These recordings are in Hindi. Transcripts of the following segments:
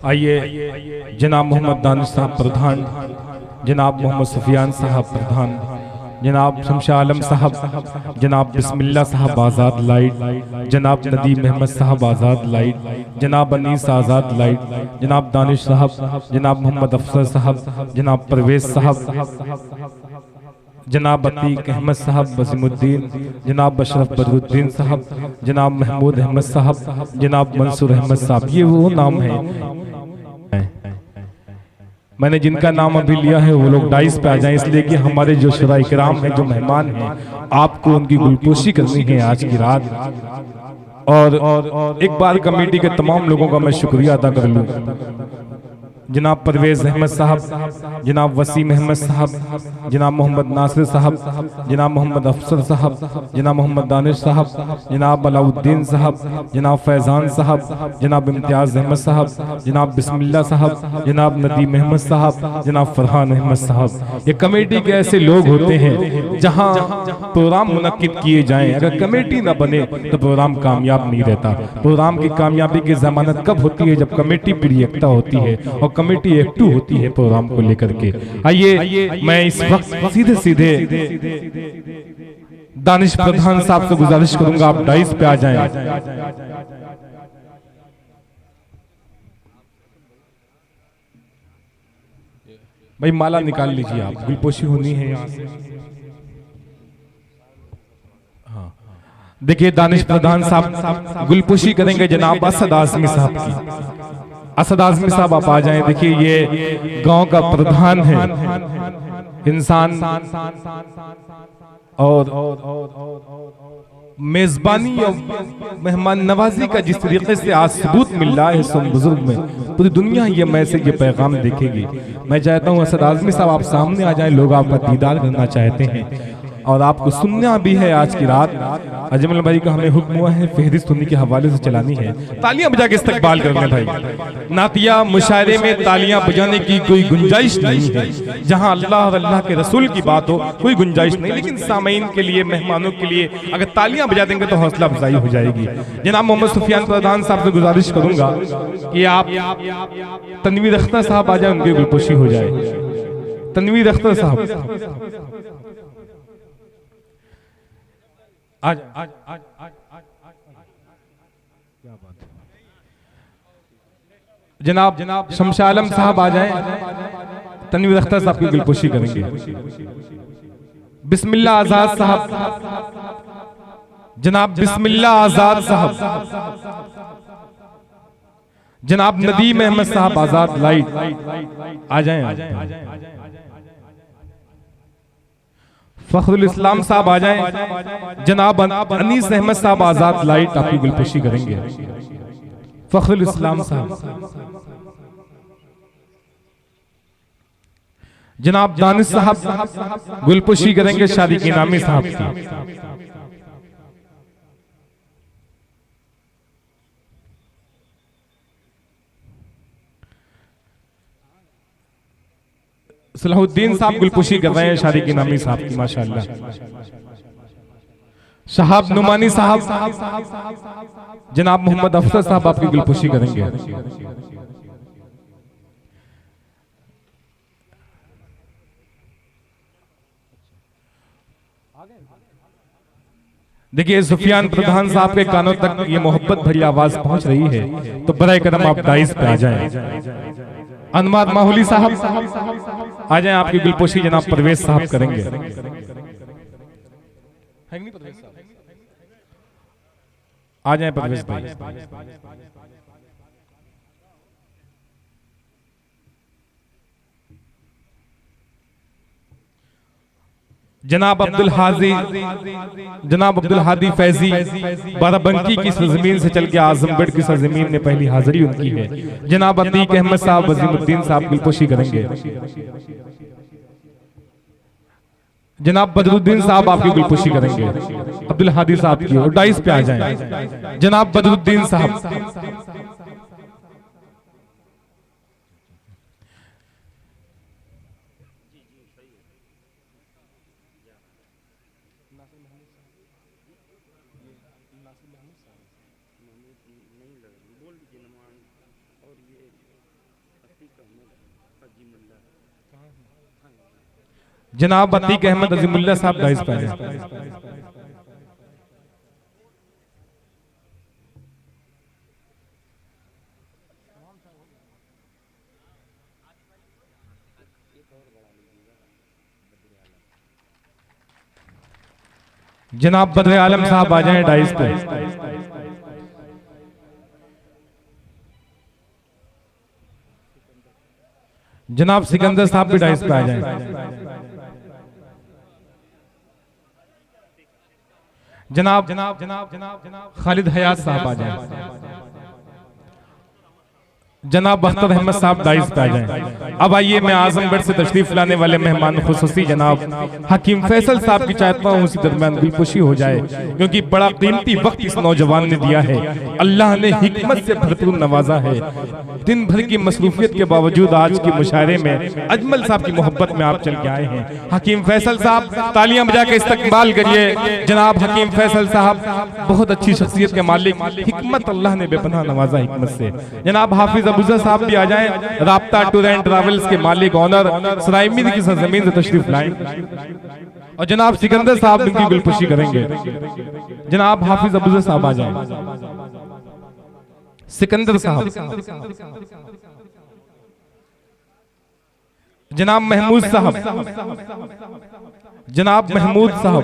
आइए जनाब मोहम्मद दानिश साहब प्रधान, जनाब मोहम्मद सुफियान साहब प्रधान, जनाब शमशाह आलम साहब, जनाब बिस्मिल्लाह साहब आज़ाद लाइट, जनाब नदीम अहमद साहब आज़ाद लाइट, जनाब अनीस आज़ाद लाइट, जनाब दानिश साहब, जनाब मोहम्मद अफसर साहब, जनाब परवेज साहब, जनाब अतीक अहमद साहब वसीमुद्दीन, जनाब अशरफ बदरुद्दीन साहब, जनाब महमूद अहमद साहब, जनाब मंसूर अहमद साहब। ये वो नाम है, मैंने जिनका नाम अभी लिया है वो लोग डाइस पे आ जाएं, इसलिए कि हमारे जो शुरा इकराम हैं, जो मेहमान हैं, आपको उनकी गुलपोशी करनी है आज की रात। और एक बार कमेटी के तमाम लोगों का मैं शुक्रिया अदा कर लूँ। जनाब परवेज अहमद साहब, जनाब वसीम अहमद साहब, जनाब मोहम्मद नासिर साहब, जनाब मोहम्मद अफसर साहब, जनाब मोहम्मद दानिश साहब, जनाब अलाउद्दीन साहब, जनाब फैज़ान साहब, जनाब इम्तियाज़ अहमद साहब, जनाब बिस्मिल्लाह साहब, जनाब नदीम अहमद साहब, जनाब फरहान अहमद साहब। ये कमेटी के ऐसे लोग होते हैं जहाँ प्रोग्राम मुनक्किद किए जाएं, अगर कमेटी ना बने तो प्रोग्राम कामयाब नहीं रहता। प्रोग्राम की कामयाबी की जमानत कब होती है? जब कमेटी पूरी एकता होती है और कमेटी एक्टिव होती है प्रोग्राम को लेकर के। आइए मैं इस वक्त सीधे सीधे दानिश प्रधान साहब से गुजारिश करूंगा, आप डाइस पे आ जाएं। भाई माला निकाल लीजिए, आप गुलपोशी होनी है यहाँ से। हाँ, देखिए दानिश प्रधान साहब गुलपोशी करेंगे जनाब असद आज़मी साहब की। असद आज़मी साहब आप आ जाएं। देखिए ये गांव का प्रधान है, इंसान और मेजबानी और मेहमान नवाजी का जिस तरीके से आज सबूत मिल रहा है सुन बुजुर्ग में, पूरी दुनिया ये मैसेज, ये पैगाम देखेगी। मैं चाहता हूँ असद आज़मी साहब आप सामने आ जाएं, लोग आपका दीदार करना चाहते हैं और आपको सुनना भी है आज की रात। अजमल भाई का हमें हुक्म हुआ है फहरिस्त उन्हीं के हवाले से चलानी है। तालियां बजा के इस्तकबाल करना भाई। नातिया मुशायरे में तालियां बजाने की कोई गुंजाइश नहीं है, जहां अल्लाह और अल्लाह के रसूल की बात हो कोई गुंजाइश नहीं, लेकिन सामीन के लिए, मेहमानों के लिए अगर तालियां बजा देंगे तो हौसला अफजाई हो जाएगी। जनाब मोहम्मद सुफियान प्रधान साहब से गुजारिश करूंगा कि आप तनवीर अख्तर साहब आ जाए, उनकी गुलपोशी हो जाए। तनवीर अख्तर साहब आज क्या बात है। जनाब शमशाह आलम साहब आ जाएं, तनवीर अख्तर साहब की गुलपोशी करेंगे। बिस्मिल्लाह आजाद साहब, जनाब बिस्मिल्लाह आजाद साहब, जनाब नदीम अहमद साहब आजाद लाइट आ जाएं। फखरुल इस्लाम साहब आ जाएं। जनाब अनीस अहमद साहब आजाद लाइट आपकी गुलपोशी करेंगे। फखरुल इस्लाम साहब, जनाब दानिश साहब गुलपोशी करेंगे शादी की नामी साहब की। सलाहुद्दीन साहब गुलपोशी कर रहे हैं शादी की नामी साहब की, माशाअल्लाह। शहाब नुमानी साहब, जनाब मोहम्मद अफसर साहब आपकी गुलपोशी करेंगे। देखिए सुफियान प्रधान साहब के कानों तक ये मोहब्बत भरी आवाज पहुंच रही है, तो बराए करम आप डाइस पे आ जाएं। अनमार माहौली साहब आ जाएं, आपकी गुलपोशी जनाब परवेज साहब करेंगे। आ जाएं परवेज भाई। जनाब अब्दुल हादी, जनाब अब्दुल हादी फैजी बाराबंकी की सरजमीन से चल के आजमगढ़ की सरजमीन में पहली हाजिरी उनकी है। जनाब अतीक अहमद साहब वसीमुद्दीन साहब गुलपोशी करेंगे। जनाब बदरुद्दीन साहब आपकी गुलपोशी करेंगे अब्दुल हादी साहब की, और डाइस पे आ जाएं। जनाब बदरुद्दीन साहब, जनाब अतीक अहमद अजीमुल्लाह साहब दाइस पे आए। जनाब बद्र आलम साहब आ जाएं डाइस पे। जनाब सिकंदर साहब भी डाइस पे आ जाएं। जनाब खालिद हयात साहब आ जाएं। जनाब अख्तर अहमद साहब डाइस पे आ जाएं। अब आइए मैं आजमगढ़ से तशरीफ लाने वाले मेहमान खुसूसी जनाब हकीम फैसल साहब की चाहता हूँ उसी दरमियान दिलखुशी हो जाए, क्योंकि बड़ा कीमती वक्त इस नौजवान ने दिया है। अल्लाह ने हिकमत से भरपूर नवाजा है। दिन भर की मसरूफियत के बावजूद आज के मुशायरे में अजमल साहब की मोहब्बत में आप चल के आए हैं। हकीम फैसल साहब तालियां बजा के इस्तकबाल करिए। जनाब हकीम फैसल साहब बहुत अच्छी शख्सियत के मालिक, हिकमत अल्लाह ने बेपनाह नवाजा हिकमत से। जनाब हाफिज अबूजा साहब भी आ जाएं। राब्ता टूर एंड ट्रैवल्स के मालिक ऑनर सरायमीर की सरजमीन से तशरीफ लाएं। और जनाब सिकंदर साहब इनकी गुलपुशी करेंगे। जनाब हाफिज अबूजा साहब आ जाएं। सिकंदर साहब, जनाब महमूद साहब, जनाब महमूद साहब,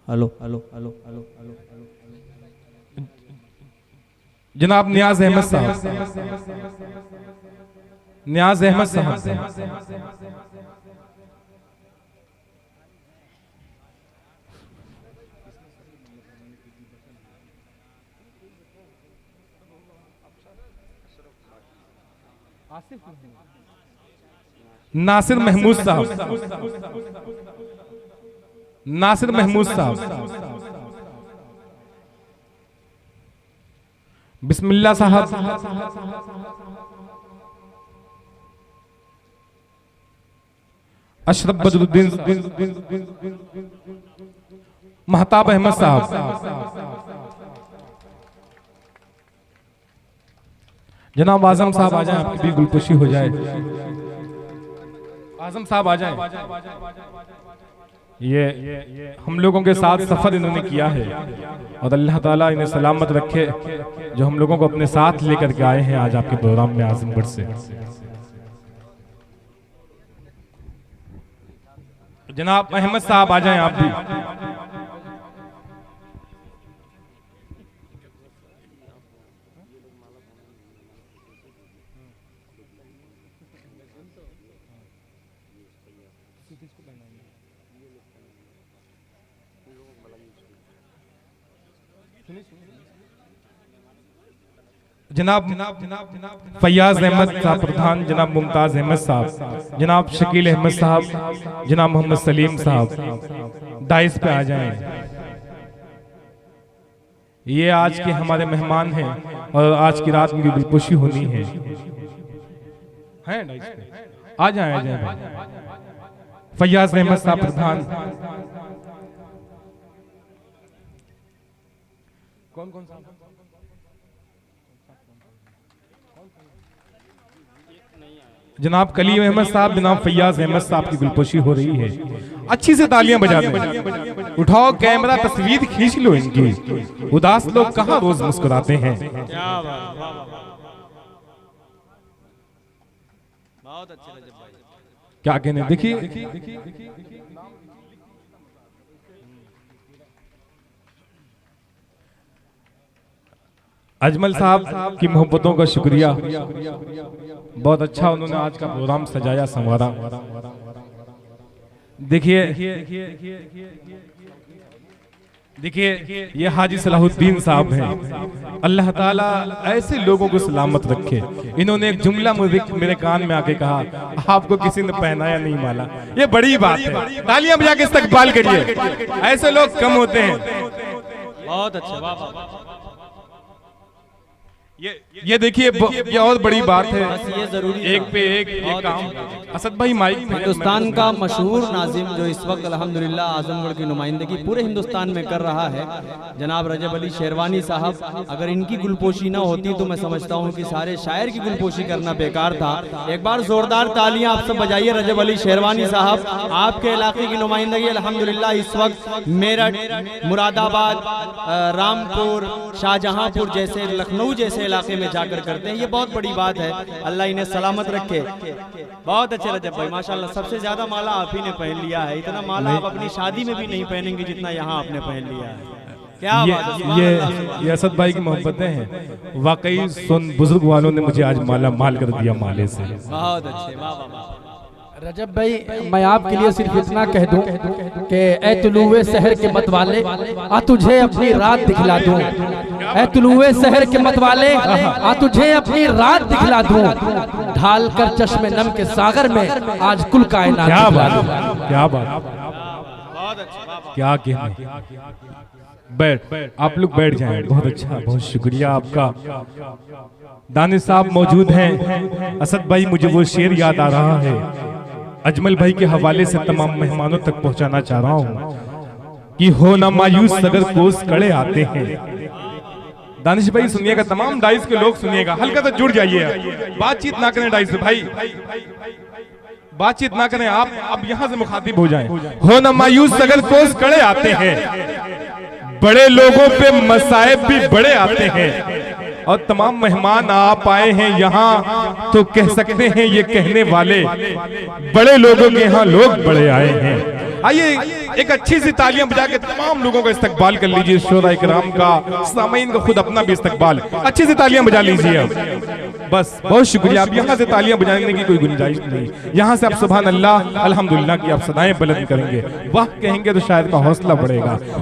hello hello hello hello hello, जनाब नियाज अहमद साहब, नियाज अहमद साहब, नासिर महमूद साहब, नासिर महमूद साहब, बिस्मिल्लाह साहब, अशरफ बदरुद्दीन, महताब अहमद साहब, जनाब आजम साहब आ जाएं, आपकी भी गुलपुशी हो जाए। आजम साहब आ जाएं। ये हम लोगों के साथ सफर इन्होंने किया है और अल्लाह ताला इन्हें सलामत रखे, जो हम लोगों को अपने साथ लेकर के आए हैं आज आपके प्रोग्राम में आजमगढ़ से। जनाब अहमद साहब आ जाएं आप भी। जनाब फैयाज अहमद साहब प्रधान, जनाब मुमताज अहमद साहब, जनाब शकील अहमद साहब, जनाब मोहम्मद सलीम साहब डाइस पे आ जाएं। ये आज के हमारे मेहमान हैं और आज की रात में दिलखुशी होनी है। हैं डाइस पे आ जाएं, आ जाएं। फैयाज अहमद साहब प्रधान, कौन कौन सा जनाब कलीम अहमद साहब, जनाब फैयाज अहमद साहब की गुलपोशी हो रही है। अच्छी से तालियां बजा दें। उठाओ कैमरा, तस्वीर खींच लो इनकी। उदास लोग कहां रोज मुस्कुराते हैं। बहुत अच्छे रजब भाई, क्या कहने। देखिए अजमल साहब की मोहब्बतों का शुक्रिया। बहुत अच्छा उन्होंने आज का प्रोग्राम सजाया संवारा। देखिए ये हाजी सलाहुद्दीन साहब हैं। अल्लाह ताला ऐसे लोगों को सलामत रखे। इन्होंने एक जुमला मेरे कान में आके कहा, आपको किसी ने पहनाया नहीं माला। ये बड़ी बात है, तालियां बजा के इस्तकबाल करिए। ऐसे लोग कम होते हैं। बहुत अच्छे, वाह वाह। ये देखिए ये और बड़ी बात है, बस ये जरूरी एक पे एक ये काम। असद भाई माइक हिंदुस्तान का मशहूर नाजिम जो इस वक्त अल्हम्दुलिल्लाह आजमगढ़ की नुमाइंदगी पूरे हिंदुस्तान में कर रहा है, जनाब रजब अली शेरवानी साहब। अगर इनकी गुलपोशी ना होती तो मैं समझता हूँ कि सारे शायर की गुलपोशी करना बेकार था। एक बार जोरदार तालियां आप सब बजाइए रजब अली शेरवानी साहब। आपके इलाके की नुमाइंदगी अल्हम्दुलिल्लाह इस वक्त मेरठ, मुरादाबाद, रामपुर, शाहजहांपुर जैसे, लखनऊ जैसे इलाके में जाकर करते हैं। ये बहुत बड़ी बात है, अल्लाह इन्हें सलामत रखे। बहुत अच्छे रजब भाई माशाल्लाह, सबसे ज्यादा माला आप ही ने पहन लिया है। इतना माला आप अपनी शादी में भी नहीं पहनेंगे जितना यहाँ आपने पहन लिया है। क्या बात है, सुभान अल्लाह, सुभान अल्लाह। ये असद भाई की मोहब्बतें हैं वाकई। सुन बुजुर्ग वालों ने मुझे आज माला माल कर दिया माले से। बहुत अच्छे, वाह वाह वाह। रजब भाई मैं आपके लिए सिर्फ इतना कह दूं कि ए तुलुए शहर के मतवाले आ तुझे अपनी रात दिखला दूं। ए तुलुए शहर के मतवाले आ तुझे अपनी रात दिखला दूं। ढाल कर चश्मे नम के सागर में आज कुल कायनात क्या दिखला बात, दूं। क्या बात, बहुत अच्छे, वाह वाह। क्या कहने। बैठ, आप लोग बैठ जाएं। बहुत अच्छा, बहुत शुक्रिया आपका। दानिश साहब मौजूद हैं। असद भाई मुझे वो शेर याद आ रहा है, अजमल भाई के हवाले से तमाम मेहमानों तक पहुंचाना चाह रहा हूं कि हो ना मायूस अगर कोस कड़े आते हैं। दानिश भाई सुनिएगा, तमाम डाइस के लोग सुनिएगा, हल्का तो जुड़ जाइए, बातचीत ना करें डाइस भाई, बातचीत ना करें आप, अब यहां से मुखातिब हो जाएं। हो ना मायूस अगर कोस कड़े आते हैं, बड़े लोगों पे मसाइब भी बड़े आते हैं। और तमाम मेहमान आप आए हैं यहाँ तो कह सकते हैं ये कहने वाले, बड़े लोगों के यहाँ लोग बड़े आए हैं। आइए एक अच्छी सी तालियां बजा के तमाम लोगों का इस्तकबाल कर लीजिए, शोरा इकराम का, सामीन का, खुद अपना भी इस्तकबाल अच्छी सी तालियां बजा लीजिए। अब बस बहुत शुक्रिया। अब यहाँ से तालियां बजाने की कोई गुंजाइश नहीं, यहाँ से आप सुभान अल्लाह अल्हम्दुलिल्लाह की आप सदाएं बुलंद करेंगे, वाह कहेंगे तो शायद का हौसला बढ़ेगा।